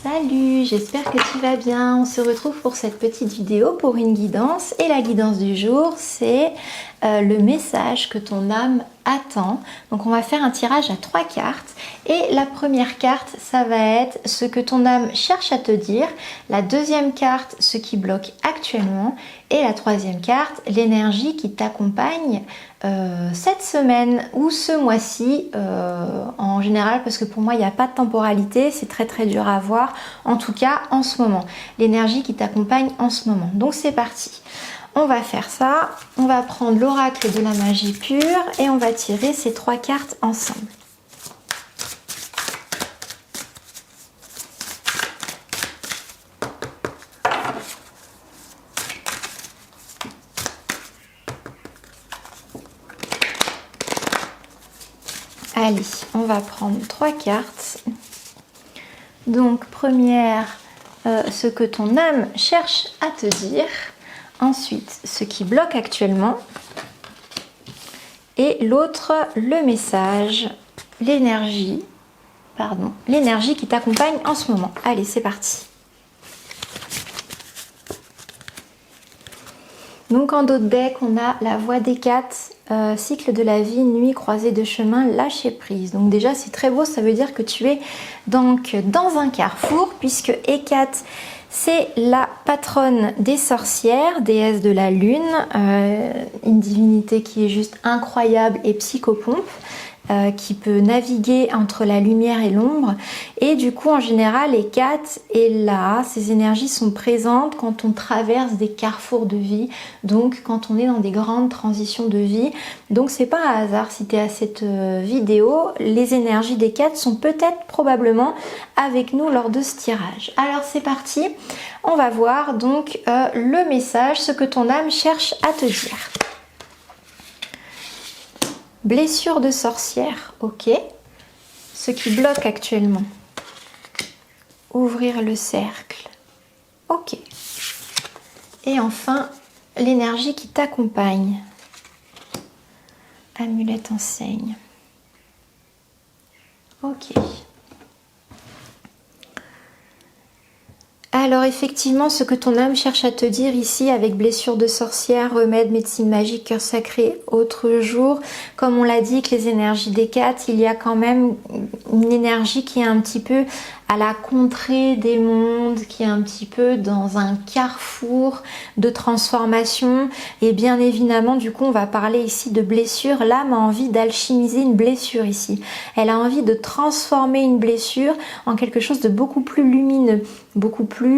Salut, j'espère que tu vas bien. On se retrouve pour cette petite vidéo pour une guidance. Et la guidance du jour, c'est le message que ton âme attend. Donc on va faire un tirage à 3 cartes. Et la première carte, ça va être ce que ton âme cherche à te dire. La deuxième carte, ce qui bloque actuellement. Et la troisième carte, l'énergie qui t'accompagne cette semaine ou ce mois-ci en général, parce que pour moi il n'y a pas de temporalité, c'est très dur à voir, en tout cas en ce moment, l'énergie qui t'accompagne en ce moment. Donc c'est parti, on va faire ça, on va prendre l'oracle de la magie pure et on va tirer ces 3 cartes ensemble. Allez, on va prendre 3 cartes. Donc, première, ce que ton âme cherche à te dire. Ensuite, ce qui bloque actuellement. Et l'autre, le message, l'énergie qui t'accompagne en ce moment. Allez, c'est parti. Donc en dos de deck, on a la voie d'Hécate, cycle de la vie, nuit, croisée de chemin, lâcher prise. Donc déjà c'est très beau, ça veut dire que tu es donc dans un carrefour, puisque Hécate c'est la patronne des sorcières, déesse de la lune, une divinité qui est juste incroyable et psychopompe. Qui peut naviguer entre la lumière et l'ombre, et du coup en général Hécate est là, ces énergies sont présentes quand on traverse des carrefours de vie, donc quand on est dans des grandes transitions de vie. Donc c'est pas un hasard si tu es à cette vidéo, les énergies d'Hécate sont peut-être probablement avec nous lors de ce tirage. Alors c'est parti, on va voir donc le message, ce que ton âme cherche à te dire. Blessure de sorcière, ok. Ce qui bloque actuellement. Ouvrir le cercle, ok. Et enfin, l'énergie qui t'accompagne. Amulette enseigne, ok. Alors effectivement, ce que ton âme cherche à te dire ici avec blessure de sorcière, remède, médecine magique, cœur sacré, autre jour, comme on l'a dit que les énergies d'Hécate, il y a quand même une énergie qui est un petit peu à la contrée des mondes, qui est un petit peu dans un carrefour de transformation. Et bien évidemment, du coup, on va parler ici de blessure. L'âme a envie d'alchimiser une blessure ici. Elle a envie de transformer une blessure en quelque chose de beaucoup plus lumineux, beaucoup plus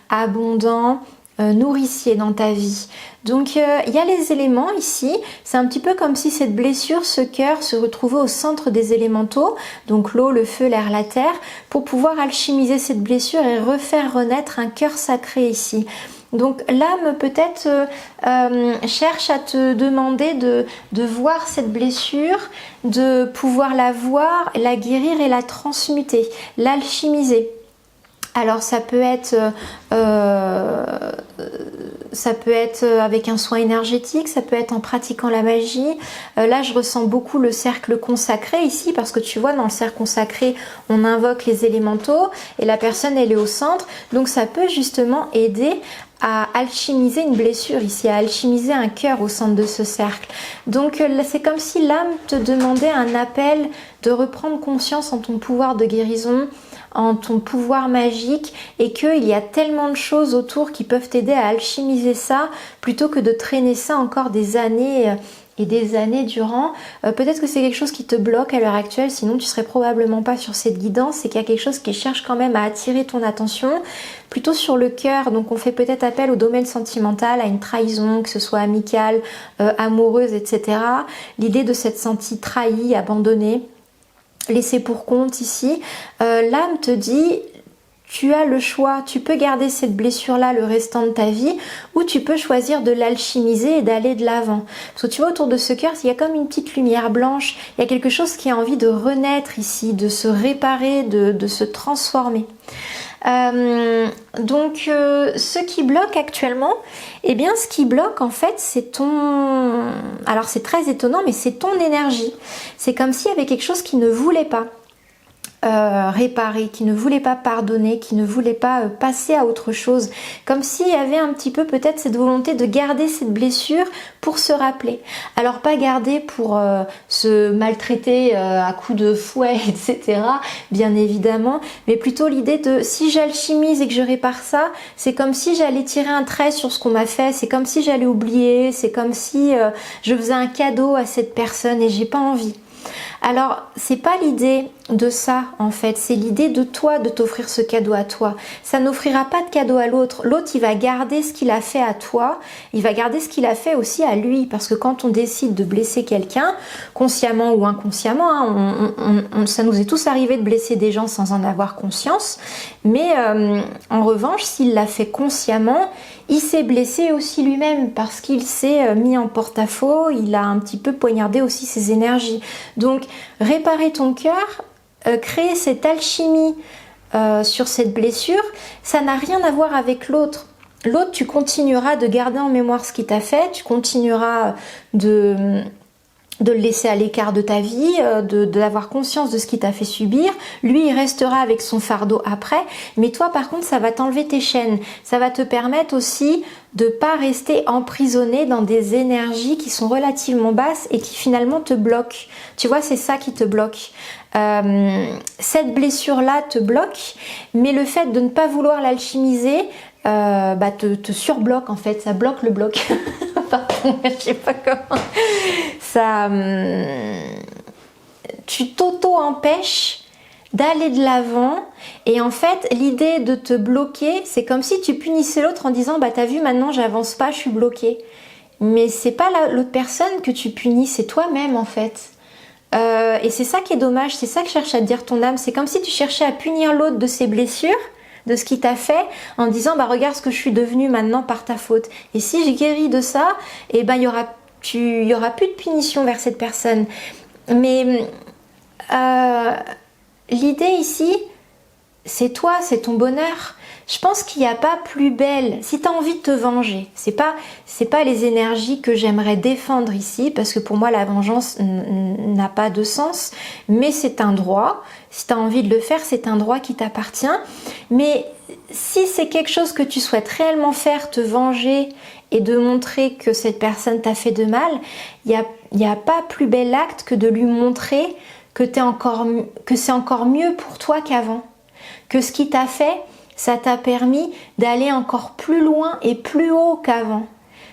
abondant, nourricier dans ta vie. Donc il y a les éléments ici, c'est un petit peu comme si cette blessure, ce cœur se retrouvait au centre des élémentaux, donc l'eau, le feu, l'air, la terre, pour pouvoir alchimiser cette blessure et refaire renaître un cœur sacré ici. Donc l'âme peut-être cherche à te demander de voir cette blessure, de pouvoir la voir, la guérir et la transmuter, l'alchimiser. Alors ça peut être avec un soin énergétique, ça peut être en pratiquant la magie. Là je ressens beaucoup le cercle consacré ici, parce que tu vois dans le cercle consacré on invoque les élémentaux et la personne elle est au centre, donc ça peut justement aider à alchimiser une blessure ici, à alchimiser un cœur au centre de ce cercle. Donc c'est comme si l'âme te demandait un appel de reprendre conscience en ton pouvoir de guérison, en ton pouvoir magique, et qu'il y a tellement de choses autour qui peuvent t'aider à alchimiser ça, plutôt que de traîner ça encore des années et des années durant. Peut-être que c'est quelque chose qui te bloque à l'heure actuelle, sinon tu serais probablement pas sur cette guidance. C'est qu'il y a quelque chose qui cherche quand même à attirer ton attention, plutôt sur le cœur. Donc on fait peut-être appel au domaine sentimental, à une trahison, que ce soit amicale, amoureuse, etc. L'idée de s'être senti trahi, abandonné, laissé pour compte ici. L'âme te dit, tu as le choix, tu peux garder cette blessure-là le restant de ta vie, ou tu peux choisir de l'alchimiser et d'aller de l'avant. Parce que tu vois, autour de ce cœur, il y a comme une petite lumière blanche, il y a quelque chose qui a envie de renaître ici, de se réparer, de se transformer. Donc ce qui bloque actuellement, eh bien ce qui bloque en fait c'est ton... Alors c'est très étonnant mais c'est ton énergie. C'est comme s'il y avait quelque chose qui ne voulait pas. réparer, qui ne voulait pas pardonner, qui ne voulait pas passer à autre chose. Comme s'il y avait un petit peu peut-être cette volonté de garder cette blessure pour se rappeler. Alors pas garder pour se maltraiter à coups de fouet, etc. Bien évidemment, mais plutôt l'idée de si j'alchimise et que je répare ça, c'est comme si j'allais tirer un trait sur ce qu'on m'a fait, c'est comme si j'allais oublier, c'est comme si je faisais un cadeau à cette personne et j'ai pas envie. Alors, c'est pas l'idée de ça en fait, c'est l'idée de toi de t'offrir ce cadeau à toi. Ça n'offrira pas de cadeau à l'autre. L'autre, il va garder ce qu'il a fait à toi, il va garder ce qu'il a fait aussi à lui. Parce que quand on décide de blesser quelqu'un, consciemment ou inconsciemment, hein, ça nous est tous arrivé de blesser des gens sans en avoir conscience. Mais en revanche, s'il l'a fait consciemment, il s'est blessé aussi lui-même parce qu'il s'est mis en porte-à-faux, il a un petit peu poignardé aussi ses énergies. Donc, réparer ton cœur, créer cette alchimie sur cette blessure, ça n'a rien à voir avec l'autre. L'autre, tu continueras de garder en mémoire ce qu'il t'a fait, tu continueras de le laisser à l'écart de ta vie, d'avoir conscience de ce qu'il t'a fait subir. Lui, il restera avec son fardeau après. Mais toi, par contre, ça va t'enlever tes chaînes. Ça va te permettre aussi de pas rester emprisonné dans des énergies qui sont relativement basses et qui finalement te bloquent. Tu vois, c'est ça qui te bloque. Cette blessure-là te bloque, mais le fait de ne pas vouloir l'alchimiser, te surbloque en fait. Ça bloque le bloc. Pardon, je sais pas comment. Ça, tu t'auto-empêches d'aller de l'avant et en fait l'idée de te bloquer, c'est comme si tu punissais l'autre en disant t'as vu, maintenant j'avance pas, je suis bloquée. Mais c'est pas l'autre personne que tu punis, c'est toi-même en fait. Et c'est ça qui est dommage, c'est ça que cherche à te dire ton âme. C'est comme si tu cherchais à punir l'autre de ses blessures, de ce qu'il t'a fait, en disant regarde ce que je suis devenue maintenant par ta faute. Et si je guéris de ça, il y aura plus de punition vers cette personne. Mais l'idée ici, c'est toi, c'est ton bonheur. Je pense qu'il n'y a pas plus belle. Si tu as envie de te venger, c'est pas les énergies que j'aimerais défendre ici, parce que pour moi la vengeance n'a pas de sens, mais c'est un droit. Si tu as envie de le faire, c'est un droit qui t'appartient. Mais si c'est quelque chose que tu souhaites réellement faire, te venger et de montrer que cette personne t'a fait de mal, il n'y a pas plus bel acte que de lui montrer que c'est encore mieux pour toi qu'avant. Que ce qui t'a fait, ça t'a permis d'aller encore plus loin et plus haut qu'avant.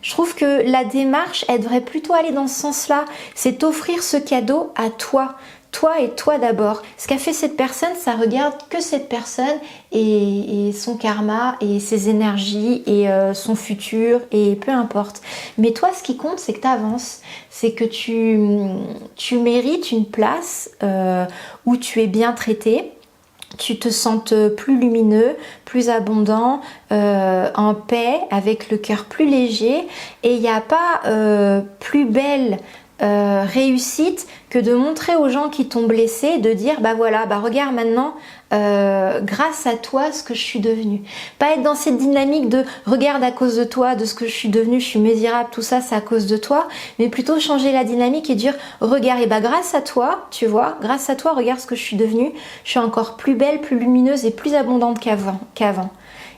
Je trouve que la démarche, elle devrait plutôt aller dans ce sens-là. C'est t'offrir ce cadeau à toi. Toi et toi d'abord. Ce qu'a fait cette personne, ça regarde que cette personne et son karma et ses énergies et son futur et peu importe. Mais toi, ce qui compte, c'est que tu avances. C'est que tu mérites une place où tu es bien traité. Tu te sentes plus lumineux, plus abondant, en paix, avec le cœur plus léger. Et il n'y a pas plus belle réussite que de montrer aux gens qui t'ont blessé, de dire regarde maintenant grâce à toi ce que je suis devenue. Pas être dans cette dynamique de regarde à cause de toi, de ce que je suis devenue, je suis misérable, tout ça c'est à cause de toi, mais plutôt changer la dynamique et dire regarde, grâce à toi, tu vois, grâce à toi, regarde ce que je suis devenue, je suis encore plus belle, plus lumineuse et plus abondante qu'avant.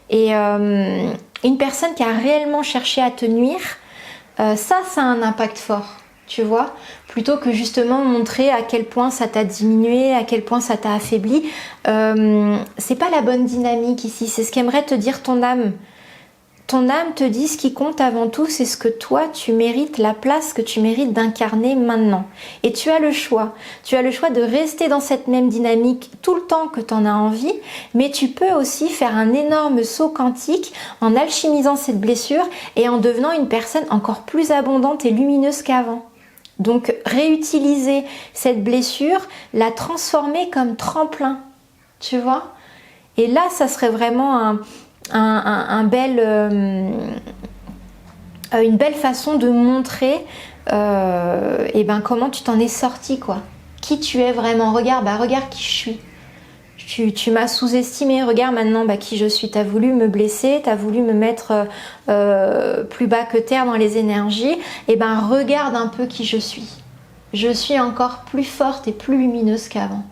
Et une personne qui a réellement cherché à te nuire, ça a un impact fort. Tu vois, plutôt que justement montrer à quel point ça t'a diminué, à quel point ça t'a affaibli, c'est pas la bonne dynamique ici. C'est ce qu'aimerait te dire ton âme. Ton âme te dit ce qui compte avant tout, c'est ce que toi tu mérites, la place que tu mérites d'incarner maintenant. Et tu as le choix. Tu as le choix de rester dans cette même dynamique tout le temps que tu en as envie, mais tu peux aussi faire un énorme saut quantique en alchimisant cette blessure et en devenant une personne encore plus abondante et lumineuse qu'avant. Donc réutiliser cette blessure, la transformer comme tremplin, tu vois. Et là, ça serait vraiment une belle façon de montrer comment tu t'en es sorti, quoi. Qui tu es vraiment. Regarde qui je suis. Tu m'as sous-estimé, regarde maintenant qui je suis. T'as voulu me blesser, t'as voulu me mettre plus bas que terre dans les énergies. Regarde un peu qui je suis. Je suis encore plus forte et plus lumineuse qu'avant.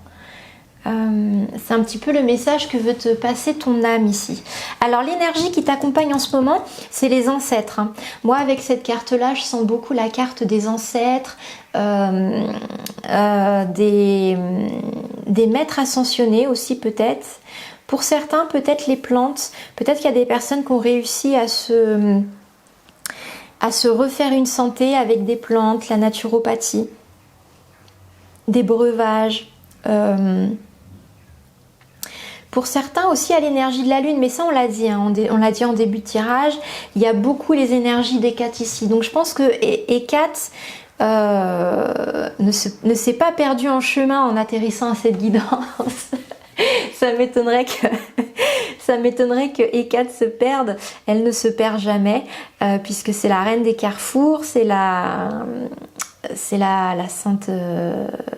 C'est un petit peu le message que veut te passer ton âme ici. Alors l'énergie qui t'accompagne en ce moment, c'est les ancêtres. Hein. Moi avec cette carte-là, je sens beaucoup la carte des ancêtres, des maîtres ascensionnés aussi peut-être. Pour certains, peut-être les plantes. Peut-être qu'il y a des personnes qui ont réussi à se refaire une santé avec des plantes, la naturopathie, des breuvages. Pour certains aussi à l'énergie de la lune, mais ça on l'a dit, hein, on l'a dit en début de tirage, il y a beaucoup les énergies d'Hécate ici. Donc je pense que Hécate ne s'est pas perdu en chemin en atterrissant à cette guidance. Ça m'étonnerait que Hécate se perde. Elle ne se perd jamais, puisque c'est la reine des carrefours, c'est la sainte,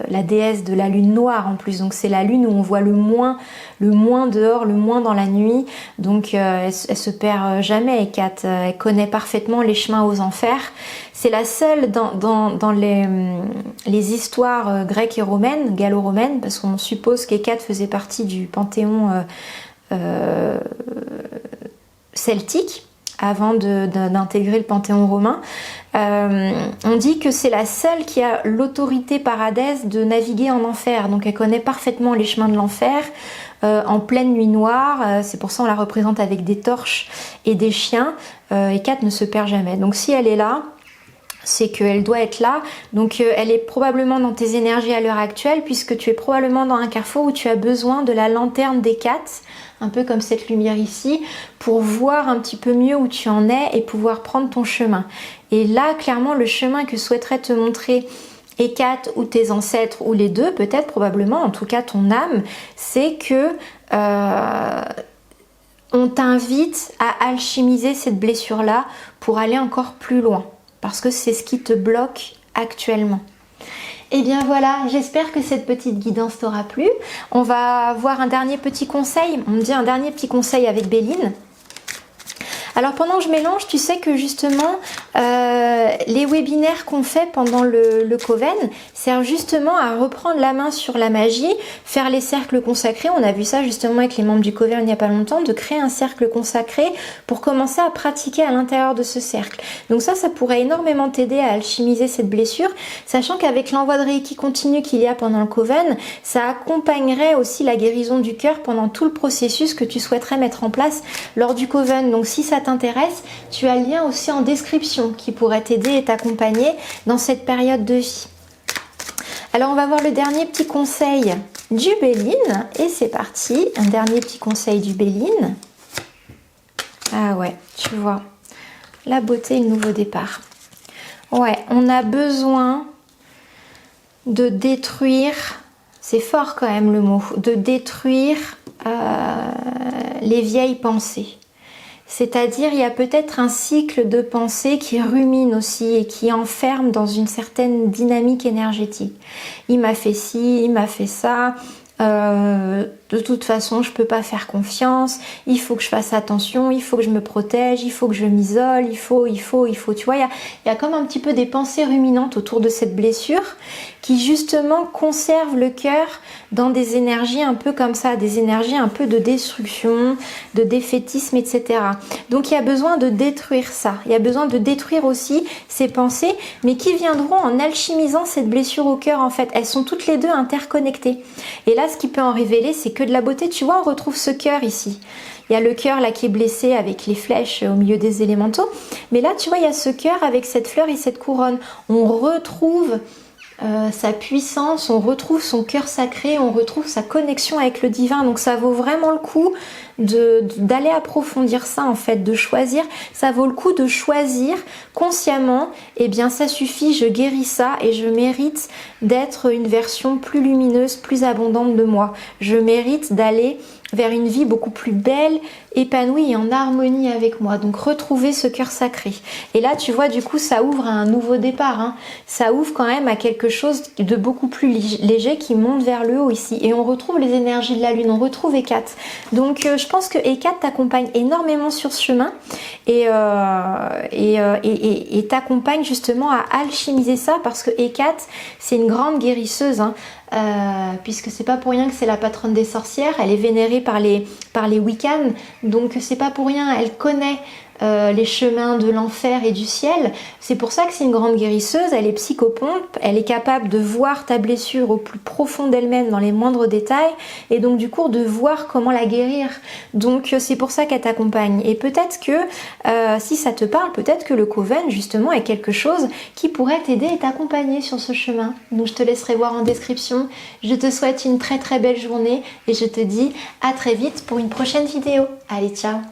la déesse de la lune noire en plus. Donc c'est la lune où on voit le moins dehors, le moins dans la nuit. Donc elle se perd jamais, Hécate. Elle connaît parfaitement les chemins aux enfers. C'est la seule dans les histoires grecques et romaines, gallo-romaines, parce qu'on suppose qu'Hécate faisait partie du panthéon celtique avant d'intégrer le panthéon romain. On dit que c'est la seule qui a l'autorité par Hadès de naviguer en enfer, donc elle connaît parfaitement les chemins de l'enfer en pleine nuit noire. C'est pour ça on la représente avec des torches et des chiens. Hécate ne se perd jamais, donc si elle est là, c'est qu'elle doit être là. Donc elle est probablement dans tes énergies à l'heure actuelle, puisque tu es probablement dans un carrefour où tu as besoin de la lanterne d'Hécate, un peu comme cette lumière ici, pour voir un petit peu mieux où tu en es et pouvoir prendre ton chemin. Et là, clairement, le chemin que souhaiterait te montrer Hécate ou tes ancêtres, ou les deux, peut-être, probablement, en tout cas ton âme, c'est que on t'invite à alchimiser cette blessure-là pour aller encore plus loin. Parce que c'est ce qui te bloque actuellement. Et bien voilà, j'espère que cette petite guidance t'aura plu. On va voir un dernier petit conseil. On me dit un dernier petit conseil avec Béline. Alors pendant que je mélange, tu sais que justement les webinaires qu'on fait pendant le Coven servent justement à reprendre la main sur la magie, faire les cercles consacrés. On a vu ça justement avec les membres du Coven il n'y a pas longtemps, de créer un cercle consacré pour commencer à pratiquer à l'intérieur de ce cercle. Donc ça pourrait énormément t'aider à alchimiser cette blessure, sachant qu'avec l'envoi de Reiki continu qu'il y a pendant le Coven, ça accompagnerait aussi la guérison du cœur pendant tout le processus que tu souhaiterais mettre en place lors du Coven. Donc si ça t'intéresse, tu as le lien aussi en description qui pourrait t'aider et t'accompagner dans cette période de vie. Alors on va voir le dernier petit conseil du Béline et c'est parti, un dernier petit conseil du Béline. Ah ouais, tu vois, la beauté et le nouveau départ. Ouais, on a besoin de détruire, c'est fort quand même le mot, de détruire les vieilles pensées. C'est-à-dire, il y a peut-être un cycle de pensée qui rumine aussi et qui enferme dans une certaine dynamique énergétique. Il m'a fait ci, il m'a fait ça, de toute façon, je peux pas faire confiance, il faut que je fasse attention, il faut que je me protège, il faut que je m'isole, il faut, tu vois, il y a comme un petit peu des pensées ruminantes autour de cette blessure qui justement conservent le cœur dans des énergies un peu comme ça, des énergies un peu de destruction, de défaitisme, etc. Donc il y a besoin de détruire ça, il y a besoin de détruire aussi ces pensées, mais qui viendront en alchimisant cette blessure au cœur en fait. Elles sont toutes les deux interconnectées. Et là, ce qui peut en révéler, c'est que de la beauté, tu vois, on retrouve ce cœur ici. Il y a le cœur là qui est blessé avec les flèches au milieu des élémentaux. Mais là, tu vois, il y a ce cœur avec cette fleur et cette couronne. On retrouve sa puissance, on retrouve son cœur sacré, on retrouve sa connexion avec le divin. Donc ça vaut vraiment le coup d'aller approfondir ça en fait, de choisir. Ça vaut le coup de choisir consciemment. Eh bien ça suffit, je guéris ça et je mérite d'être une version plus lumineuse, plus abondante de moi. Je mérite d'aller vers une vie beaucoup plus belle, épanouie et en harmonie avec moi. Donc retrouver ce cœur sacré. Et là tu vois, du coup ça ouvre à un nouveau départ, hein. Ça ouvre quand même à quelque chose de beaucoup plus léger qui monte vers le haut ici. Et on retrouve les énergies de la lune, on retrouve Hécate. Donc je pense que Hécate t'accompagne énormément sur ce chemin et t'accompagne justement à alchimiser ça, parce que Hécate c'est une grande guérisseuse, hein. puisque c'est pas pour rien que c'est la patronne des sorcières. Elle est vénérée par les Wiccans, donc c'est pas pour rien, elle connaît les chemins de l'enfer et du ciel. C'est pour ça que c'est une grande guérisseuse. Elle est psychopompe, elle est capable de voir ta blessure au plus profond d'elle-même dans les moindres détails, et donc du coup de voir comment la guérir. Donc c'est pour ça qu'elle t'accompagne. Et peut-être que si ça te parle, peut-être que le Coven justement est quelque chose qui pourrait t'aider et t'accompagner sur ce chemin. Donc je te laisserai voir en description. Je te souhaite une très très belle journée et je te dis à très vite pour une prochaine vidéo. Allez, ciao!